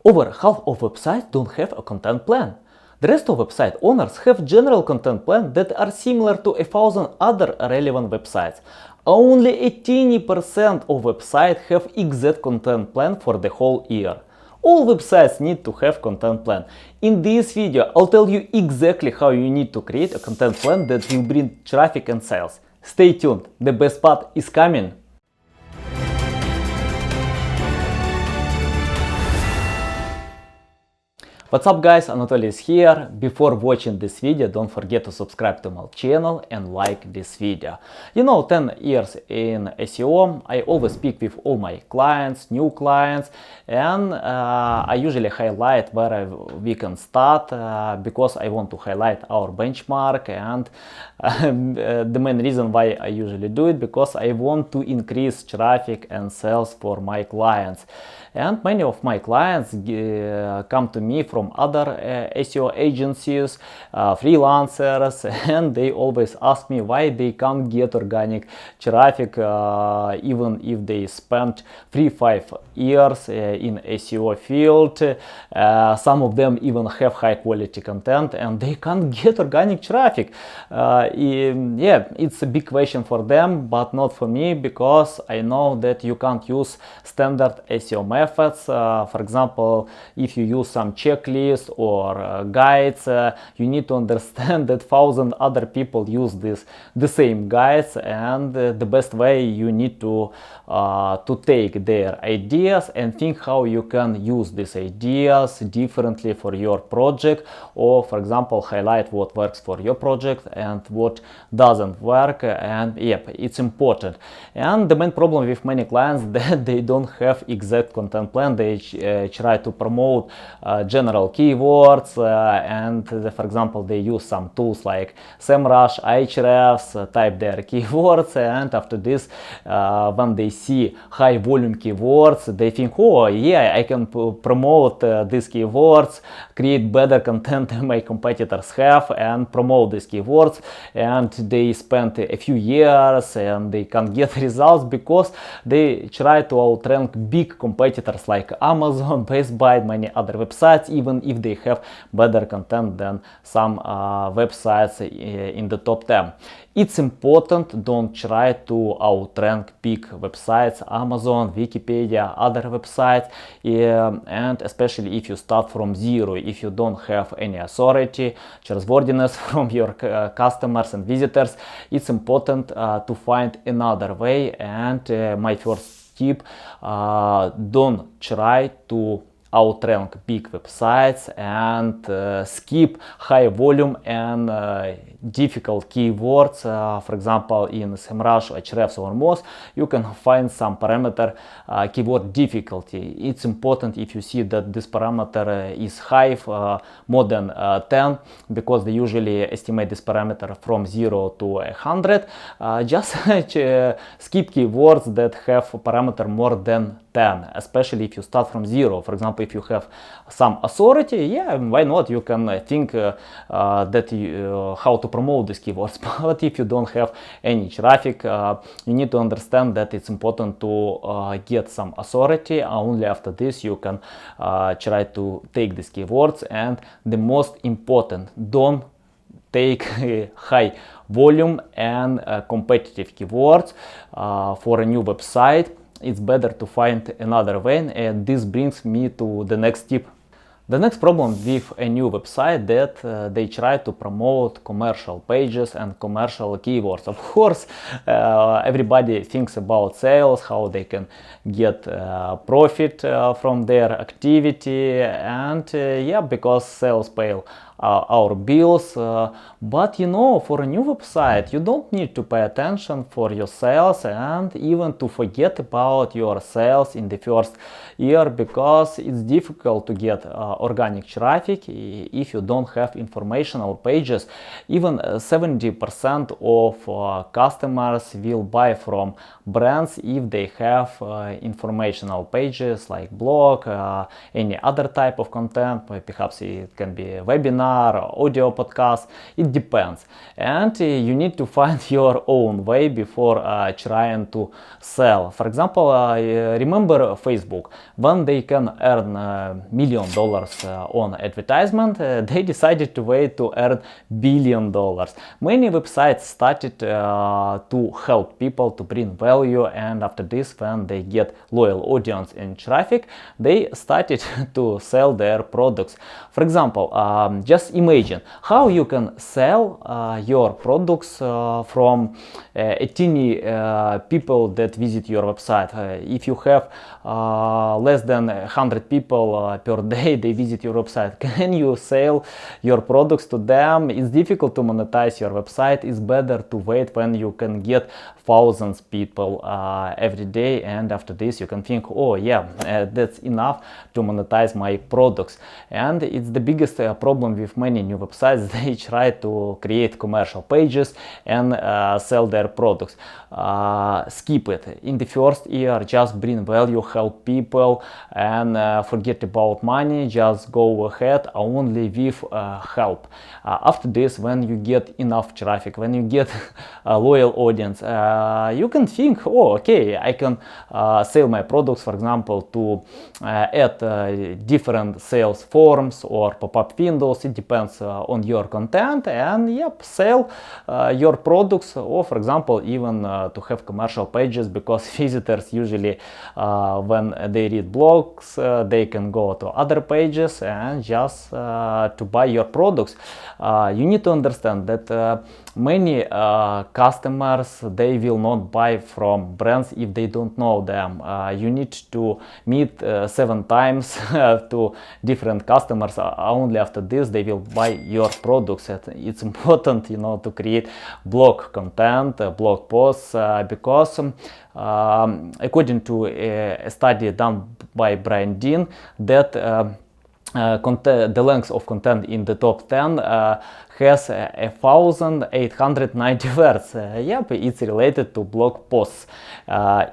Over half of websites don't have a content plan. The rest of website owners have general content plan that are similar to 1,000 other relevant websites. Only 18% of websites have exact content plan for the whole year. All websites need to have content plan. In this video, I'll tell you exactly how you need to create a content plan that will bring traffic and sales. Stay tuned, the best part is coming. What's up guys, Anatoly is here. Before watching this video, don't forget to subscribe to my channel and like this video. You know, 10 years in SEO, I always speak with all my clients, new clients, and I usually highlight where we can start because I want to highlight our benchmark, and the main reason why I usually do it because I want to increase traffic and sales for my clients. And many of my clients come to me from other SEO agencies, freelancers, and they always ask me why they can't get organic traffic even if they spent 3-5 years in SEO field. Some of them even have high quality content and they can't get organic traffic. Yeah, it's a big question for them, but not for me, because I know that you can't use standard SEO methods. For example, if you use some checklist or guides, you need to understand that 1,000 other people use the same guides, and the best way you need to take their ideas and think how you can use these ideas differently for your project, or for example highlight what works for your project and what doesn't work. And yep, it's important. And the main problem with many clients that they don't have exact content plan. They try to promote general keywords, and for example they use some tools like SEMrush, Ahrefs, type their keywords, and after this when they see high volume keywords, they think, oh yeah, I can promote these keywords, create better content than my competitors have, and promote these keywords, and they spend a few years and they can't get results because they try to outrank big competitors like Amazon, Best Buy, many other websites, even if they have better content than some websites in the top 10. It's important, don't try to outrank big websites, Amazon, Wikipedia, other websites, and especially if you start from zero, if you don't have any authority, trustworthiness from your customers and visitors, it's important to find another way. And my first tip, don't try to outrank big websites and skip high volume and difficult keywords. For example, in SEMrush, Ahrefs or Moz, you can find some parameter keyword difficulty. It's important if you see that this parameter is high, more than 10, because they usually estimate this parameter from 0 to 100. Just skip keywords that have a parameter more than 10, especially if you start from 0. For example, if you have some authority, yeah, why not? You can think how to promote these keywords. But if you don't have any traffic, you need to understand that it's important to get some authority. Only after this you can try to take these keywords. And the most important, don't take high volume and competitive keywords for a new website. It's better to find another way, and this brings me to the next tip. The next problem with a new website that they try to promote commercial pages and commercial keywords. Of course, everybody thinks about sales, how they can get profit from their activity, and yeah, because sales pay our bills, but you know, for a new website you don't need to pay attention for your sales and even to forget about your sales in the first year, because it's difficult to get organic traffic if you don't have informational pages. Even 70% of customers will buy from brands if they have informational pages like blog, any other type of content. Perhaps it can be a webinar webinar, audio podcast. It depends. And you need to find your own way before trying to sell. For example, remember Facebook. When they can earn $1 million on advertisement, they decided to wait to earn $1 billion. Many websites started to help people to bring value, and after this, when they get loyal audience and traffic, they started to sell their products. For example, just imagine how you can sell your products from a teeny people that visit your website. If you have less than 100 people per day they visit your website, can you sell your products to them? It's difficult to monetize your website. It's better to wait when you can get thousands people every day, and after this you can think, oh yeah, that's enough to monetize my products. And it's the biggest problem with many new websites. They try to create commercial pages and sell their products. Skip it. In the first year, just bring value, help people, and forget about money. Just go ahead only with help. After this, when you get enough traffic, when you get a loyal audience, you can think, oh, okay, I can sell my products, for example, to add different sales forms or pop-up windows. It depends on your content, and yep, sell your products, or for example, even to have commercial pages, because visitors usually when they read blogs, they can go to other pages and just to buy your products. You need to understand that many customers, they will not buy from brands if they don't know them. You need to meet 7 times to different customers. Only after this they will buy your products. It's important, you know, to create blog content, blog posts, because according to a study done by Brian Dean, that the length of content in the top 10 has 1,890 words. Yep, it's related to blog posts.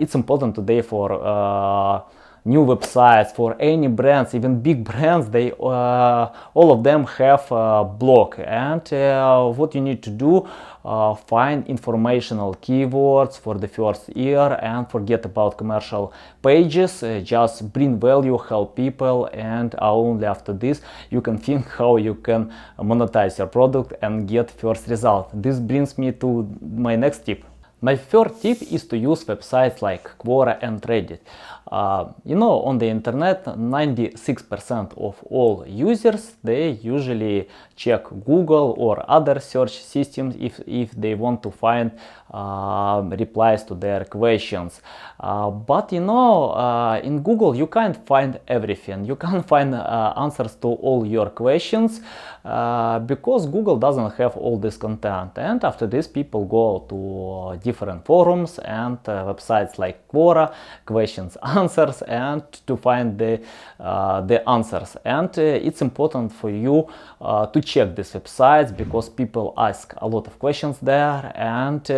It's important today for new websites, for any brands, even big brands. They all of them have a blog, and what you need to do, find informational keywords for the first year and forget about commercial pages. Just bring value, help people, and only after this you can think how you can monetize your product and get first result. This brings me to my next tip. My third tip is to use websites like Quora and Reddit. You know, on the internet, 96% of all users, they usually check Google or other search systems if they want to find replies to their questions. But you know, in Google you can't find everything. You can't find answers to all your questions because Google doesn't have all this content. And after this, people go to different forums and websites like Quora, questions, answers, and to find the answers. And it's important for you to check these websites, because people ask a lot of questions there, and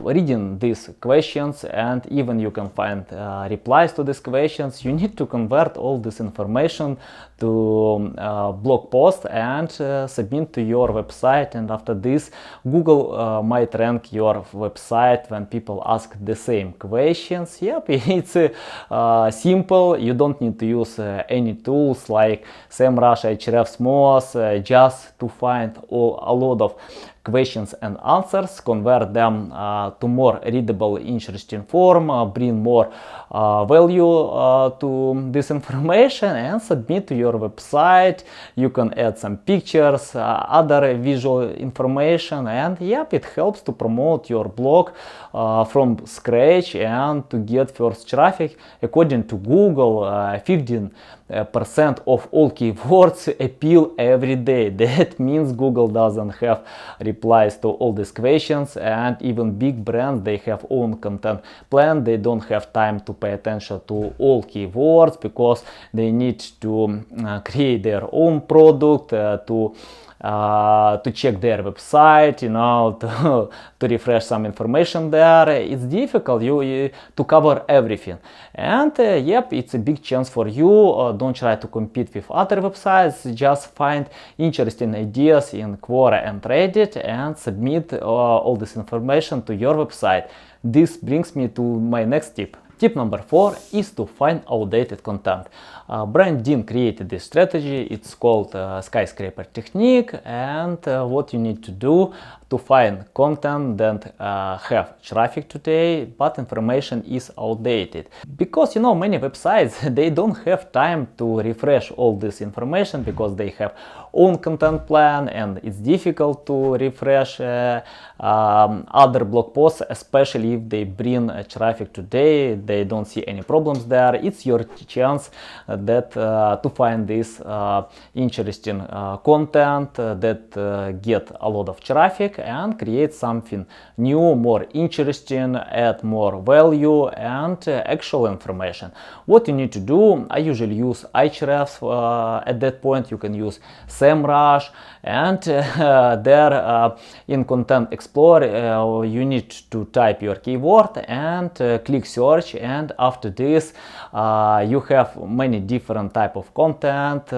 reading these questions, and even you can find replies to these questions, you need to convert all this information to blog post and submit to your website. And after this, Google might rank your website when people ask the same questions. Yep, it's simple. You don't need to use any tools like SEMrush, Ahrefs, just to find a lot of questions and answers, convert them to more readable, interesting form, bring more value to this information, and submit to your website. You can add some pictures, other visual information, and yep, it helps to promote your blog from scratch and to get first traffic. According to Google, 15% of all keywords appeal every day. That means Google doesn't have replies to all these questions, and even big brands, they have own content plan. They don't have time to pay attention to all keywords because they need to create their own product, to to check their website, you know, to refresh some information there. It's difficult to cover everything. And yep, it's a big chance for you. Don't try to compete with other websites. Just find interesting ideas in Quora and Reddit and submit all this information to your website. This brings me to my next tip. Tip number 4 is to find outdated content. Brian Dean created this strategy. It's called skyscraper technique, and what you need to do to find content that have traffic today, but information is outdated. Because, you know, many websites, they don't have time to refresh all this information because they have own content plan, and it's difficult to refresh other blog posts, especially if they bring traffic today. They don't see any problems there. It's your chance that to find this interesting content that get a lot of traffic and create something new, more interesting, add more value and actual information. What you need to do, I usually use Ahrefs. At that point you can use SEMrush, and there in Content Explorer you need to type your keyword and click search, and after this you have many different type of content.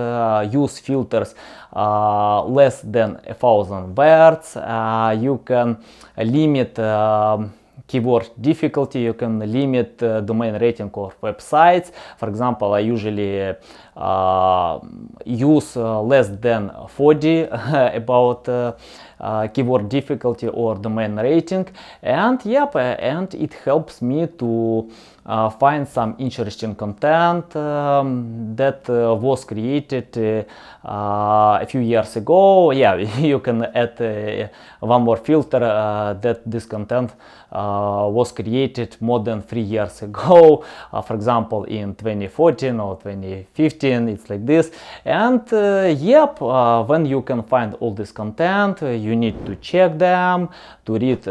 Use filters less than 1,000 words. You can limit keyword difficulty, you can limit domain rating of websites. For example, I usually use less than 40 about keyword difficulty or domain rating, and yep, and it helps me to find some interesting content that was created a few years ago. Yeah, you can add one more filter that this content was created more than 3 years ago, for example in 2014 or 2015. It's like this. And yep, when you can find all this content, you need to check them, to read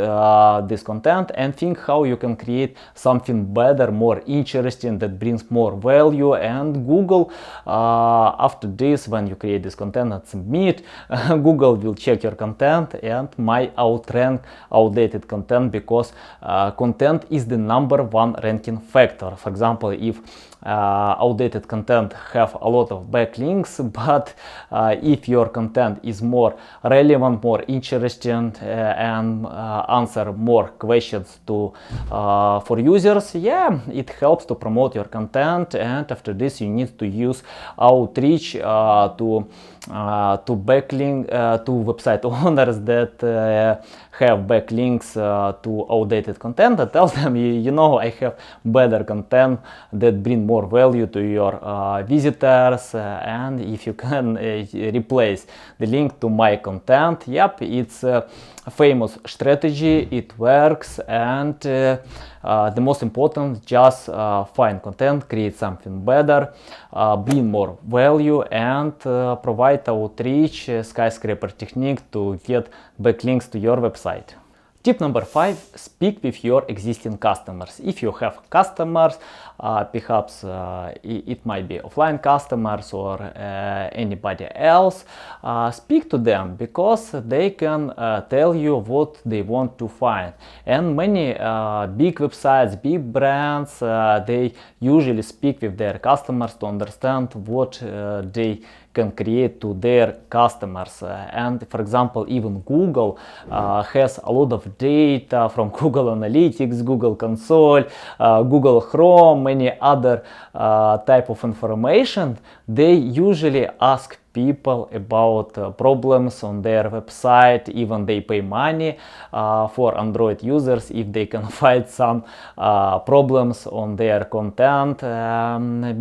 this content and think how you can create something better, more interesting, that brings more value. And Google, after this, when you create this content and submit, Google will check your content and might outrank outdated content, because content is the #1 ranking factor. For example, if outdated content have a lot of backlinks, but if your content is more relevant, more interesting, and answer more questions to for users, yeah, it helps to promote your content. And after this, you need to use outreach to backlink to website owners that have backlinks to outdated content, that tells them, you know, I have better content that bring more value to your visitors, and if you can replace the link to my content, yep, it's a famous strategy, it works. And the most important, just find content, create something better, bring more value, and provide outreach, skyscraper technique to get backlinks to your website. Tip number 5, speak with your existing customers. If you have customers, perhaps it might be offline customers or anybody else, speak to them, because they can tell you what they want to find. And many big websites, big brands, they usually speak with their customers to understand what they can create to their customers. And for example, even Google has a lot of data from Google Analytics, Google Console, Google Chrome, many other type of information. They usually ask people about problems on their website. Even they pay money for Android users if they can find some problems on their content,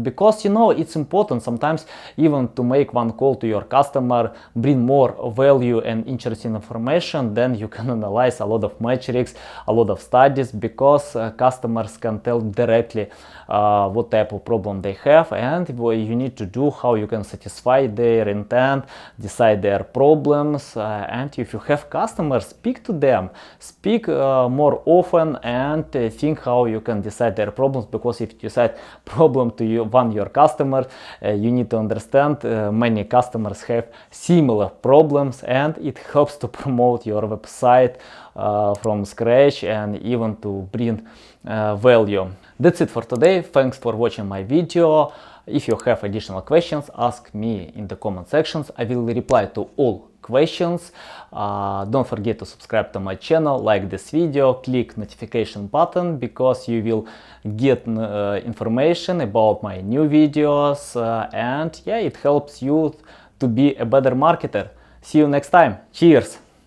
because, you know, it's important sometimes even to make one call to your customer, bring more value and interesting information. Then you can analyze a lot of metrics, a lot of studies, because customers can tell directly what type of problem they have, and what you need to do, how you can satisfy their their intent, decide their problems, and if you have customers, speak to them, speak more often, and think how you can decide their problems, because if you decide problem to your customer, you need to understand many customers have similar problems, and it helps to promote your website from scratch and even to bring value. That's it for today. Thanks for watching my video. If you have additional questions, ask me in the comment sections. I will reply to all questions. Don't forget to subscribe to my channel, like this video, click notification button, because you will get information about my new videos, and yeah, it helps you to be a better marketer. See you next time. Cheers!